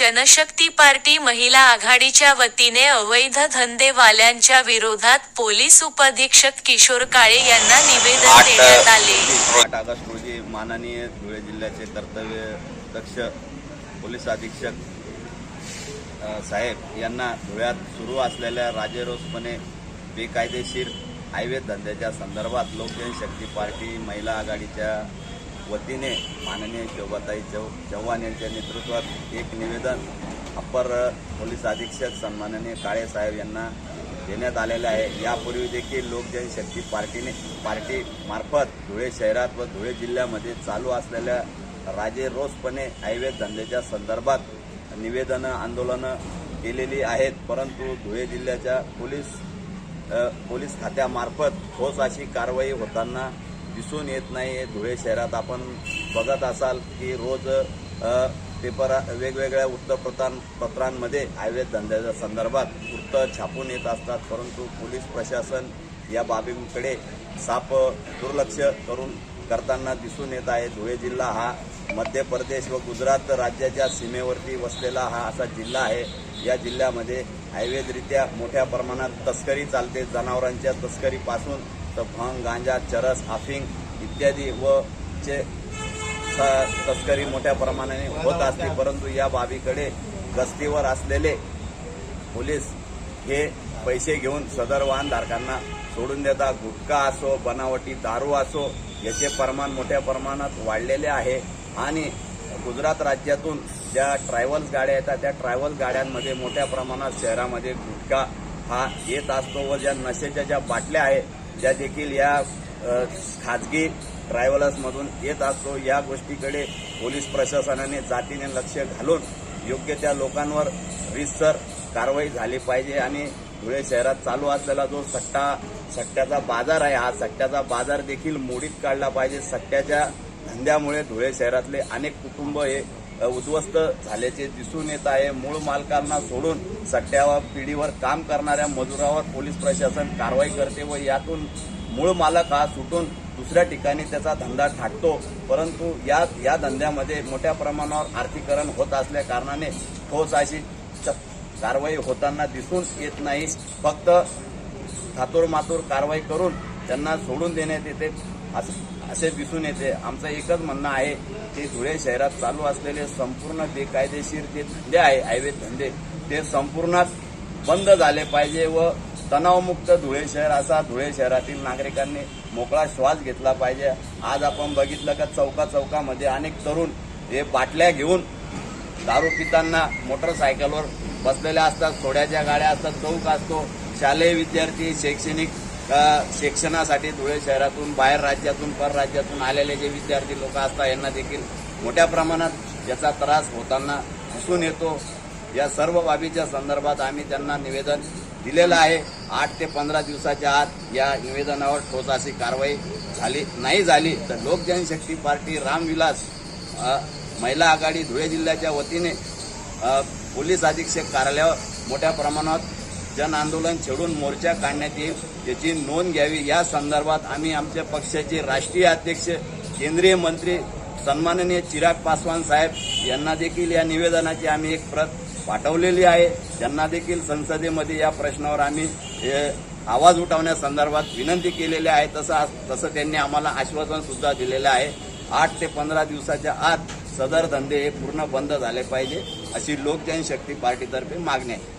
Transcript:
Janshakti party महिला आघाडीच्या वतीने अवैध धंदेवाल्यांच्या विरोधात पोलीस उपअधीक्षक किशोर काळे यांना निवेदन देण्यात आले। 8 ऑगस्ट रोजी माननीय धुळे जिल्ह्याचे कर्तव्य दक्ष पोलीस अधीक्षक साहेब यांना धुळ्यात सुरू असलेल्या राजेरोसपणे बेकायदेशीर हायवे धंद्याच्या संदर्भात लोकजनशक्ती पार्टी महिला आघाडीच्या वतीने माननीय शोभाताई चव्हाण यांच्या नेतृत्वात एक निवेदन अप्पर पोलीस अधीक्षक सन्माननीय काळे साहेब यांना देण्यात आलेले आहे। यापूर्वी देखील लोकजनशक्ती पार्टी मार्फत धुळे शहरात व धुळे जिल्ह्यामध्ये चालू असलेल्या राजेरोसपणे हायवे धंद्याच्या संदर्भात निवेदनं आंदोलनं केलेली आहेत, परंतु धुळे जिल्ह्याच्या पोलीस खात्यामार्फत ठोस अशी कारवाई होताना दिसून येत नाही। धुळे शहरात आपण बघत असाल की रोज वेगवेगळ्या वृत्तपत्रांमध्ये हायवे धंद्याच्या संदर्भात वृत्त छापून येत असतात, परंतु पोलीस प्रशासन या बाबींकडे साफ दुर्लक्ष करताना दिसून येत आहे। धुळे जिल्हा हा मध्य प्रदेश व गुजरात राज्याच्या सीमेवरती वसलेला हा असा जिल्हा आहे। या जिल्ह्यामध्ये अवैधरित्या मोठ्या प्रमाणात तस्करी चालते। जनावरांच्या तस्करीपासून तर भांग, गांजा, चरस, अफिंग इत्यादी व तस्करी मोठ्या प्रमाणाने होत असते, परंतु या बाबीकडे गस्तीवर असलेले पोलीस हे पैसे घेऊन सदर वाहनधारकांना सोडून देतात। गुटखा असो, बनावटी दारू असो याचे प्रमाण मोठ्या प्रमाणात वाढलेले आहे आणि गुजरात राज्यातून ज्या ट्रॅव्हल्स गाड्या येतात त्या ट्रॅव्हल्स गाड्यांमध्ये मोठ्या प्रमाणात शहरामध्ये गुटखा हा येत असतो व ज्या नशेच्या ज्या बाटल्या आहेत ज्या देखील या खाजगी ट्रॅव्हल्समधून येत असतो। या गोष्टीकडे पोलीस प्रशासनाने जातीने लक्ष घालून योग्य त्या लोकांवर रीतसर कारवाई झाली पाहिजे आणि धुळे शहरात चालू असलेला जो सट्ट्याचा बाजार आहे हा सट्ट्याचा बाजार देखील मोडीत काढला पाहिजे। सट्ट्याच्या धंद्यामुळे धुळे शहरातले अनेक कुटुंब हे उद्ध्वस्त झाल्याचे दिसून येत आहे। मूळ मालकांना सोडून सट्ट्यावर पिढीवर काम करणाऱ्या मजुरावर पोलीस प्रशासन कारवाई करते व यातून मूळ मालक हा सुटून दुसऱ्या ठिकाणी त्याचा धंदा थाटतो, परंतु या धंद्यामध्ये मोठ्या प्रमाणावर आर्थिकरण होत असल्या कारणाने ठोस अशी कारवाई होताना दिसून येत नाही। फक्त थातूरमातूर कारवाई करून त्यांना सोडून देण्यात येते असे दिसून येते। आमचं एकच म्हणणं आहे की धुळे शहरात चालू असलेले संपूर्ण बेकायदेशीर जे धंदे आहे हायवे धंदे ते संपूर्ण बंद झाले पाहिजे व तणावमुक्त धुळे शहर असा धुळे शहरातील नागरिकांनी मोकळा श्वास घेतला पाहिजे। आज आपण बघितलं का चौकामध्ये अनेक तरुण हे बाटल्या घेऊन दारू पिताना मोटरसायकलवर बसलेल्या असतात, सोड्याच्या गाड्या असतात, चौक असतो। शालेय विद्यार्थी शिक्षणासाठी धुळे शहरातून बाहेर राज्यातून परराज्यातून आलेले जे विद्यार्थी लोक असतात यांना देखील मोठ्या प्रमाणात याचा त्रास होताना दिसून येतो। या सर्व बाबीच्या संदर्भात आम्ही त्यांना निवेदन दिलेलं आहे। 8 ते 15 दिवसाच्या आत या निवेदनावर ठोस अशी कारवाई नाही झाली तर लोकजनशक्ती पार्टी रामविलास महिला आघाडी धुळे जिल्ह्याच्या वतीने पोलीस अधीक्षक कार्यालयावर मोठ्या प्रमाणात जन आंदोलन छेडून मोर्चा काढण्यात येईल, याची नोंद घ्यावी। या संदर्भात आम्ही आमच्या पक्षाचे राष्ट्रीय अध्यक्ष केंद्रीय मंत्री सन्माननीय चिराग पासवान साहेब यांना देखील या निवेदनाची आम्ही एक प्रत पाठवलेली आहे। त्यांना देखील संसदेमध्ये या प्रश्नावर आम्ही आवाज उठवण्यासंदर्भात विनंती केलेली आहे। तसं त्यांनी आम्हाला आश्वासन सुद्धा दिलेलं आहे। 8 ते 15 दिवसाच्या आत सदर धंदे हे पूर्ण बंद झाले पाहिजे अशी लोकजनशक्ती पार्टीतर्फे मागणी आहे।